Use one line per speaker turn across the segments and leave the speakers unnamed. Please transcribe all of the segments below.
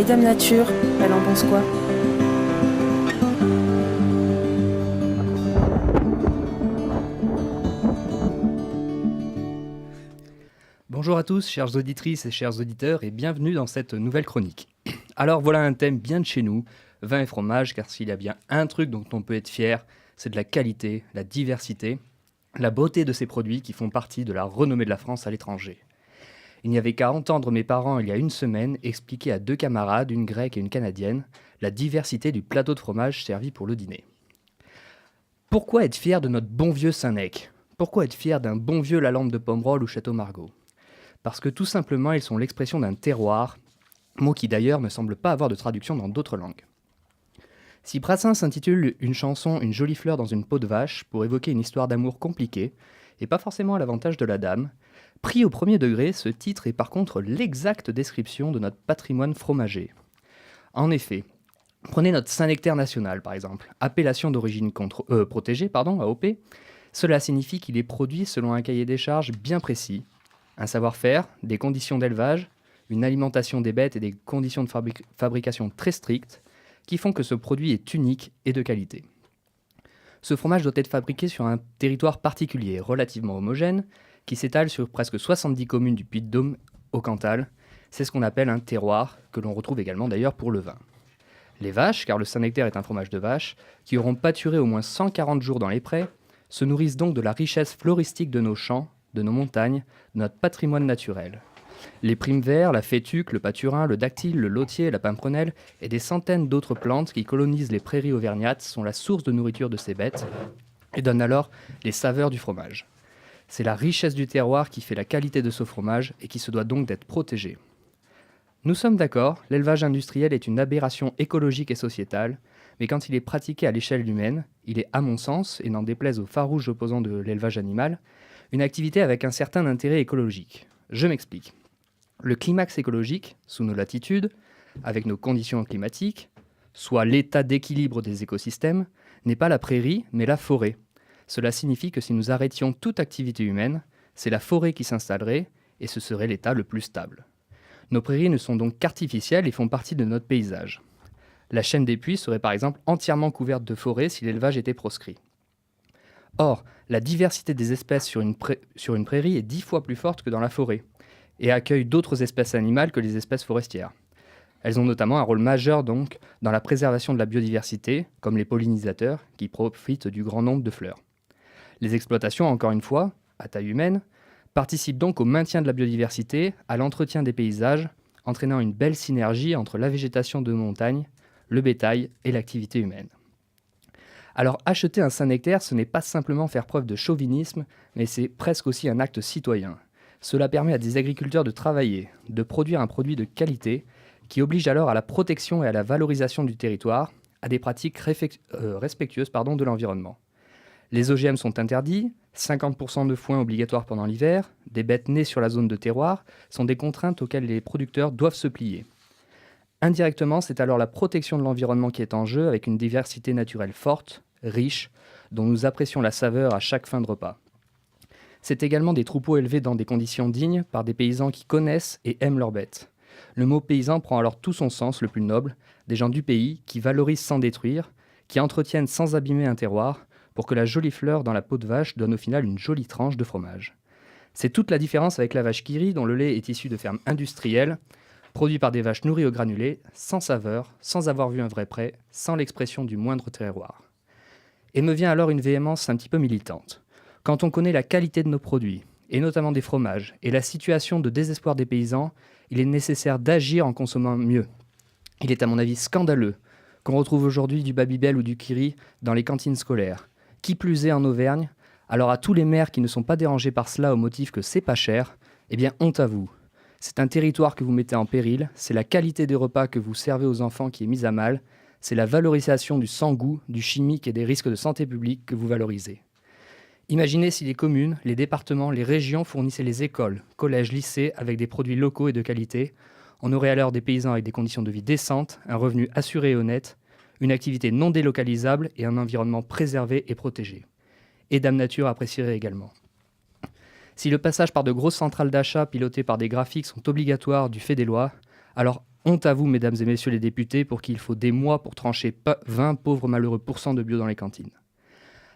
Dame Nature, elle en pense quoi?
Bonjour à tous, chères auditrices et chers auditeurs, et bienvenue dans cette nouvelle chronique. Alors voilà un thème bien de chez nous, vin et fromage, car s'il y a bien un truc dont on peut être fier, c'est de la qualité, la diversité, la beauté de ces produits qui font partie de la renommée de la France à l'étranger. Il n'y avait qu'à entendre mes parents il y a une semaine expliquer à deux camarades, une grecque et une canadienne, la diversité du plateau de fromage servi pour le dîner. Pourquoi être fier de notre bon vieux Saint-Nec? Pourquoi être fier d'un bon vieux Lalande de Pomerol ou Château Margaux? Parce que tout simplement, ils sont l'expression d'un terroir, mot qui d'ailleurs ne semble pas avoir de traduction dans d'autres langues. Si Brassens intitule une chanson Une jolie fleur dans une peau de vache pour évoquer une histoire d'amour compliquée, et pas forcément à l'avantage de la dame, pris au premier degré, ce titre est par contre l'exacte description de notre patrimoine fromager. En effet, prenez notre Saint-Nectaire national par exemple, appellation d'origine protégée, AOP, cela signifie qu'il est produit selon un cahier des charges bien précis, un savoir-faire, des conditions d'élevage, une alimentation des bêtes et des conditions de fabrication très strictes qui font que ce produit est unique et de qualité. Ce fromage doit être fabriqué sur un territoire particulier, relativement homogène, qui s'étale sur presque 70 communes du Puy-de-Dôme au Cantal. C'est ce qu'on appelle un terroir, que l'on retrouve également d'ailleurs pour le vin. Les vaches, car le Saint-Nectaire est un fromage de vache, qui auront pâturé au moins 140 jours dans les prés, se nourrissent donc de la richesse floristique de nos champs, de nos montagnes, de notre patrimoine naturel. Les primes verts, la fétuque, le paturin, le dactyle, le lotier, la pimprenelle et des centaines d'autres plantes qui colonisent les prairies auvergnates sont la source de nourriture de ces bêtes et donnent alors les saveurs du fromage. C'est la richesse du terroir qui fait la qualité de ce fromage et qui se doit donc d'être protégée. Nous sommes d'accord, l'élevage industriel est une aberration écologique et sociétale, mais quand il est pratiqué à l'échelle humaine, il est à mon sens, et n'en déplaise aux farouches opposants de l'élevage animal, une activité avec un certain intérêt écologique. Je m'explique. Le climax écologique, sous nos latitudes, avec nos conditions climatiques, soit l'état d'équilibre des écosystèmes, n'est pas la prairie, mais la forêt. Cela signifie que si nous arrêtions toute activité humaine, c'est la forêt qui s'installerait, et ce serait l'état le plus stable. Nos prairies ne sont donc qu'artificielles et font partie de notre paysage. La chaîne des Puys serait par exemple entièrement couverte de forêt si l'élevage était proscrit. Or, la diversité des espèces sur une prairie est 10 fois plus forte que dans la forêt, et accueille d'autres espèces animales que les espèces forestières. Elles ont notamment un rôle majeur donc dans la préservation de la biodiversité, comme les pollinisateurs qui profitent du grand nombre de fleurs. Les exploitations, encore une fois, à taille humaine, participent donc au maintien de la biodiversité, à l'entretien des paysages, entraînant une belle synergie entre la végétation de montagne, le bétail et l'activité humaine. Alors acheter un Saint-Nectaire, ce n'est pas simplement faire preuve de chauvinisme, mais c'est presque aussi un acte citoyen. Cela permet à des agriculteurs de travailler, de produire un produit de qualité, qui oblige alors à la protection et à la valorisation du territoire, à des pratiques respectueuses de l'environnement. Les OGM sont interdits, 50% de foin obligatoire pendant l'hiver, des bêtes nées sur la zone de terroir sont des contraintes auxquelles les producteurs doivent se plier. Indirectement, c'est alors la protection de l'environnement qui est en jeu avec une diversité naturelle forte, riche, dont nous apprécions la saveur à chaque fin de repas. C'est également des troupeaux élevés dans des conditions dignes par des paysans qui connaissent et aiment leurs bêtes. Le mot paysan prend alors tout son sens le plus noble, des gens du pays qui valorisent sans détruire, qui entretiennent sans abîmer un terroir, pour que la jolie fleur dans la peau de vache donne au final une jolie tranche de fromage. C'est toute la différence avec la vache qui rit, dont le lait est issu de fermes industrielles, produit par des vaches nourries au granulé, sans saveur, sans avoir vu un vrai pré, sans l'expression du moindre terroir. Et me vient alors une véhémence un petit peu militante. Quand on connaît la qualité de nos produits, et notamment des fromages, et la situation de désespoir des paysans, il est nécessaire d'agir en consommant mieux. Il est à mon avis scandaleux qu'on retrouve aujourd'hui du Babybel ou du Kiri dans les cantines scolaires. Qui plus est en Auvergne, alors à tous les maires qui ne sont pas dérangés par cela au motif que c'est pas cher, eh bien honte à vous. C'est un territoire que vous mettez en péril, c'est la qualité des repas que vous servez aux enfants qui est mise à mal, c'est la valorisation du sans-goût, du chimique et des risques de santé publique que vous valorisez. Imaginez si les communes, les départements, les régions fournissaient les écoles, collèges, lycées avec des produits locaux et de qualité. On aurait alors des paysans avec des conditions de vie décentes, un revenu assuré et honnête, une activité non délocalisable et un environnement préservé et protégé. Et Dame Nature apprécierait également. Si le passage par de grosses centrales d'achat pilotées par des graphiques sont obligatoires du fait des lois, alors Honte à vous, mesdames et messieurs les députés, pour qui il faut des mois pour trancher 20 pauvres malheureux pourcents de bio dans les cantines.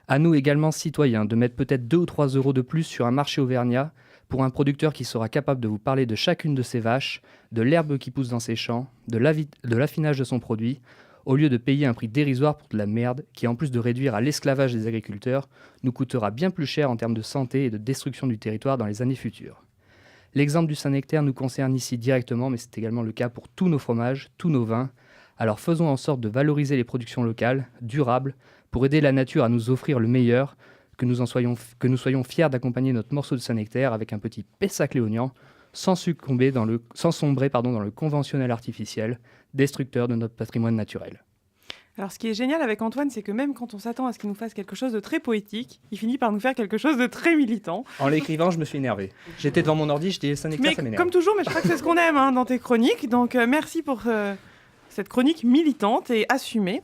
À nous également, citoyens, de mettre peut-être 2 ou 3 euros de plus sur un marché auvergnat pour un producteur qui sera capable de vous parler de chacune de ses vaches, de l'herbe qui pousse dans ses champs, de l'affinage de son produit, au lieu de payer un prix dérisoire pour de la merde qui, en plus de réduire à l'esclavage des agriculteurs, nous coûtera bien plus cher en termes de santé et de destruction du territoire dans les années futures. L'exemple du Saint-Nectaire nous concerne ici directement, mais c'est également le cas pour tous nos fromages, tous nos vins. Alors faisons en sorte de valoriser les productions locales, durables, pour aider la nature à nous offrir le meilleur, que nous soyons fiers d'accompagner notre morceau de Saint-Nectaire avec un petit Pessac léognan, sans sombrer dans le conventionnel artificiel, destructeur de notre patrimoine naturel.
Alors, ce qui est génial avec Antoine, c'est que même quand on s'attend à ce qu'il nous fasse quelque chose de très poétique, il finit par nous faire quelque chose de très militant.
En l'écrivant, je me suis énervé. J'étais devant mon ordi, je dis Saint-Nectaire, ça m'énerve.
Comme toujours, mais je crois que c'est ce qu'on aime dans tes chroniques. Donc, merci pour cette chronique militante et assumée.